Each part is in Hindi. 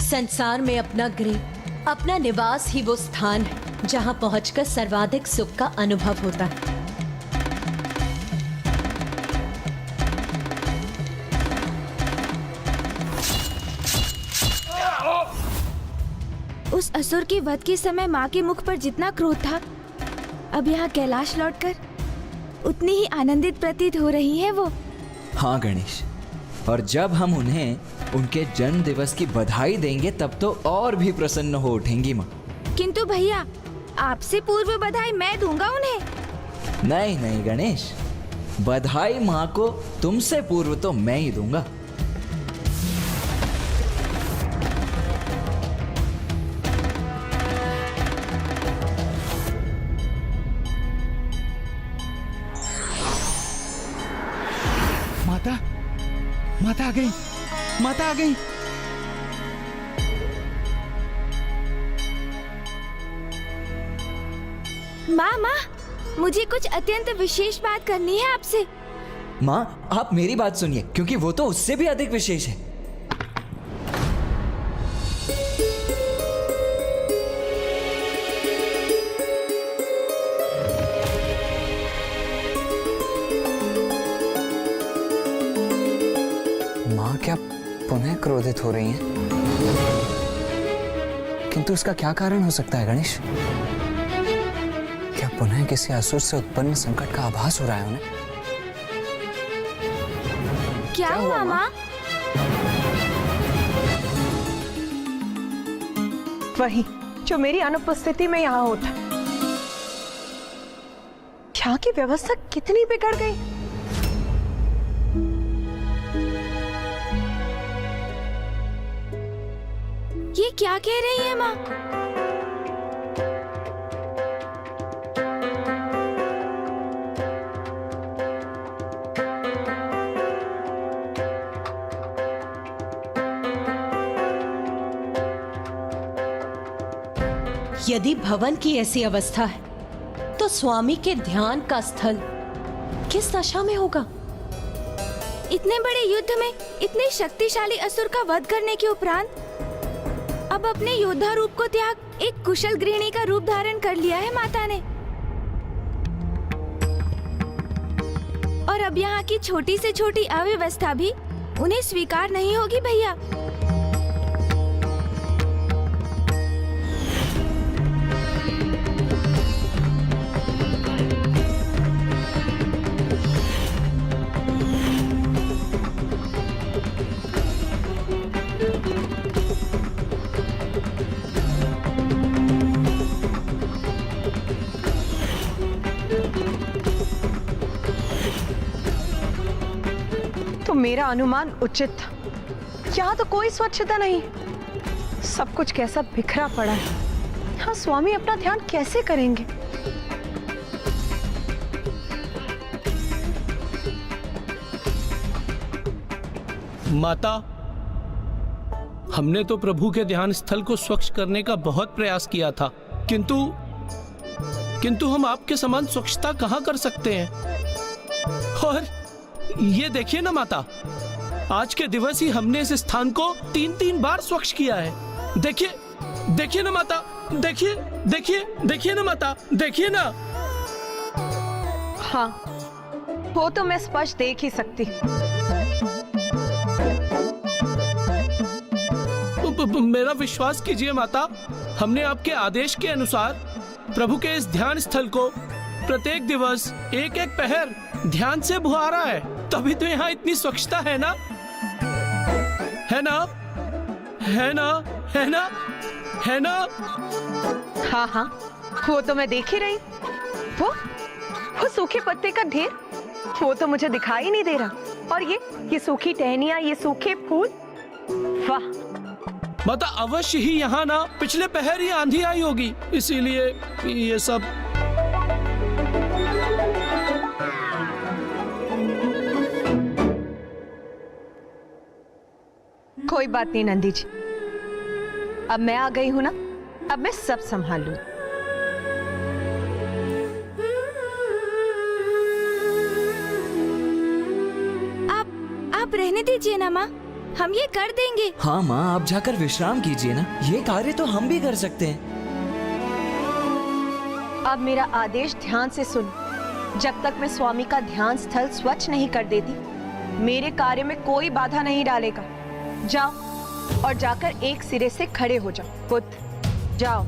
संसार में अपना गृह, अपना निवास ही वो स्थान है जहां पहुंचकर सर्वाधिक सुख का अनुभव होता है। उस असुर के वध के समय माँ के मुख पर जितना क्रोध था, अब यहाँ कैलाश लौटकर उतनी ही आनंदित प्रतीत हो रही है वो। हाँ गणेश, और जब हम उन्हें उनके जन्म दिवस की बधाई देंगे तब तो और भी प्रसन्न हो उठेंगी माँ। किंतु भैया, आपसे पूर्व बधाई मैं दूंगा उन्हें। नहीं नहीं गणेश, बधाई माँ को तुमसे पूर्व तो मैं ही दूंगा। माता आ गई, माता आ गई। माँ, मुझे कुछ अत्यंत विशेष बात करनी है आपसे। माँ, आप मेरी बात सुनिए, क्योंकि वो तो उससे भी अधिक विशेष है। क्या पुनः क्रोधित हो रही हैं? किंतु इसका क्या कारण हो सकता है गणेश? क्या पुनः किसी असुर से उत्पन्न संकट का आभास हो रहा है उन्हें? क्या हुआ माँ? वही जो मेरी अनुपस्थिति में यहाँ होता। यहाँ की व्यवस्था कितनी बिगड़ गई। ये क्या कह रही है माँ? यदि भवन की ऐसी अवस्था है तो स्वामी के ध्यान का स्थल किस दशा में होगा? इतने बड़े युद्ध में इतने शक्तिशाली असुर का वध करने के उपरांत अब अपने योद्धा रूप को त्याग एक कुशल गृहिणी का रूप धारण कर लिया है माता ने। और अब यहाँ की छोटी से छोटी अव्यवस्था भी उन्हें स्वीकार नहीं होगी भैया। मेरा अनुमान उचित था। यहाँ तो कोई स्वच्छता नहीं, सब कुछ कैसा बिखरा पड़ा है। हाँ, स्वामी अपना ध्यान कैसे करेंगे? माता, हमने तो प्रभु के ध्यान स्थल को स्वच्छ करने का बहुत प्रयास किया था, किंतु हम आपके समान स्वच्छता कहाँ कर सकते हैं। और ये देखिए ना माता, आज के दिवस ही हमने इस स्थान को 3-3 बार स्वच्छ किया है। देखिए ना माता, देखिए ना माता, देखिए ना। हाँ, वो तो मैं स्पष्ट देख ही सकती। मेरा विश्वास कीजिए माता, हमने आपके आदेश के अनुसार प्रभु के इस ध्यान स्थल को प्रत्येक दिवस एक-एक पहर ध्यान से बुहारा है, तभी तो यहाँ इतनी स्वच्छता है ना, है ना, है ना, है ना, है ना। हाँ हाँ, वो तो मैं देख ही रही। वो सूखे पत्ते का ढेर, वो तो मुझे दिखाई नहीं दे रहा। और ये सूखी टहनियां, ये सूखे फूल, वाह। माता, अवश्य ही यहाँ ना पिछले पहर ही आंधी आई होगी, इसीलिए ये सब। कोई बात नहीं नंदी जी, अब मैं आ गई हूं ना, अब मैं सब संभाल लूं। आप रहने दीजिए ना माँ, हम ये कर देंगे। हाँ माँ, आप जाकर विश्राम कीजिए ना, ये कार्य तो हम भी कर सकते हैं। अब मेरा आदेश ध्यान से सुन। जब तक मैं स्वामी का ध्यान स्थल स्वच्छ नहीं कर देती, मेरे कार्य में कोई बाधा नहीं डालेगा। जाओ और जाकर एक सिरे से खड़े हो जाओ। पुत्र, जाओ।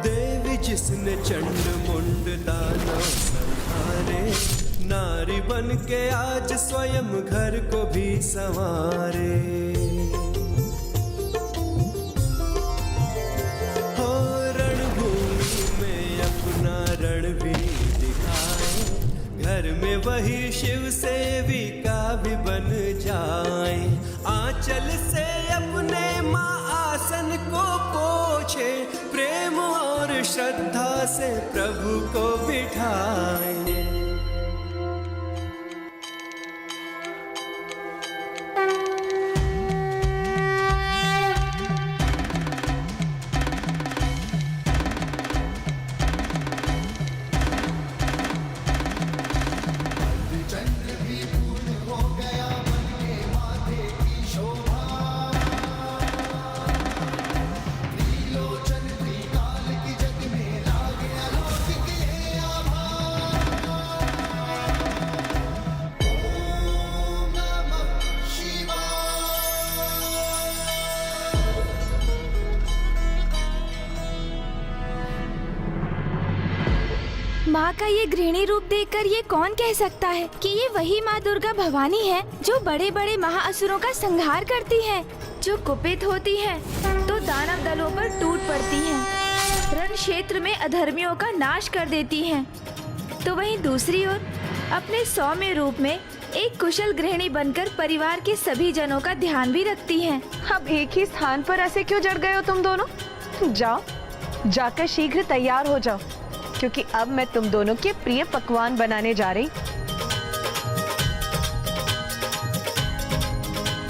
देवी जिसने चंड मुंड दानव संहारे, नारी बन के आज स्वयं घर को भी संवारे। हो रणभूमि में अपना रणवीर दिखाए, घर में वही शिव सेविका भी बन जाए। आंचल से अपने माँ आसन को पोछे, प्रेम और श्रद्धा से प्रभु को बिठाए। माँ का ये गृहिणी रूप देखकर ये कौन कह सकता है कि ये वही माँ दुर्गा भवानी है जो बड़े बड़े महाअसुरों का संहार करती है, जो कुपित होती है तो दानव दलों पर टूट पड़ती है, रण क्षेत्र में अधर्मियों का नाश कर देती है, तो वहीं दूसरी ओर अपने सौम्य रूप में एक कुशल गृहिणी बनकर परिवार के सभी जनों का ध्यान भी रखती है। अब एक ही स्थान पर ऐसे क्यों जड़ गए हो तुम दोनों? जाओ, जाकर शीघ्र तैयार हो जाओ, क्योंकि अब मैं तुम दोनों के प्रिय पकवान बनाने जा रही।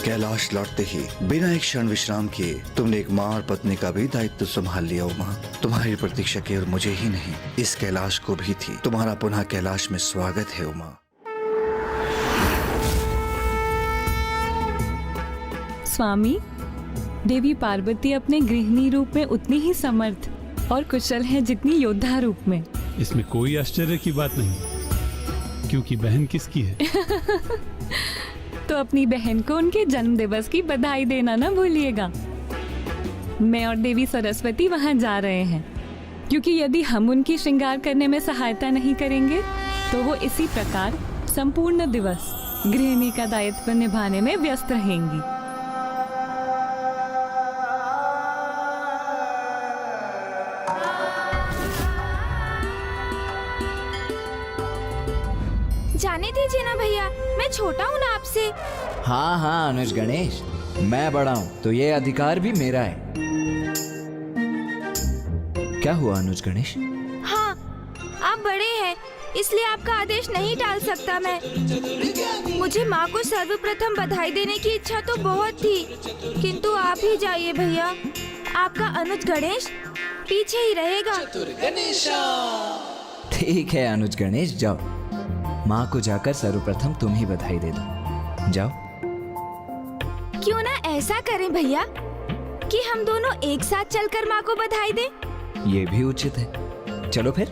कैलाश लौटते ही बिना एक क्षण विश्राम किए तुमने एक माँ और पत्नी का भी दायित्व संभाल लिया उमा। तुम्हारी प्रतीक्षा केवल मुझे ही नहीं, इस कैलाश को भी थी। तुम्हारा पुनः कैलाश में स्वागत है उमा। स्वामी, देवी पार्वती अपने गृहिणी रूप में उतनी ही समर्थ और कुशल है जितनी योद्धा रूप में। इसमें कोई आश्चर्य की बात नहीं, क्योंकि बहन किसकी है? तो अपनी बहन को उनके जन्म दिवस की बधाई देना ना भूलिएगा। मैं और देवी सरस्वती वहां जा रहे हैं, क्योंकि यदि हम उनकी श्रृंगार करने में सहायता नहीं करेंगे तो वो इसी प्रकार संपूर्ण दिवस गृहिणी का दायित्व निभाने में व्यस्त रहेंगी। जाने दीजिए ना भैया, मैं छोटा हूँ ना आपसे। हाँ हाँ अनुज गणेश, मैं बड़ा हूँ तो ये अधिकार भी मेरा है। क्या हुआ अनुज गणेश? हाँ, आप बड़े हैं, इसलिए आपका आदेश नहीं टाल सकता मैं। मुझे माँ को सर्वप्रथम बधाई देने की इच्छा तो बहुत थी, किंतु आप ही जाइए भैया। आपका अनुज गणेश पीछे ही रहेगा। ठीक है अनुज गणेश, जाओ, माँ को जाकर सर्वप्रथम तुम ही बधाई दे दो। जाओ। क्यों ना ऐसा करें भैया कि हम दोनों एक साथ चलकर माँ को बधाई दें? ये भी उचित है। चलो फिर।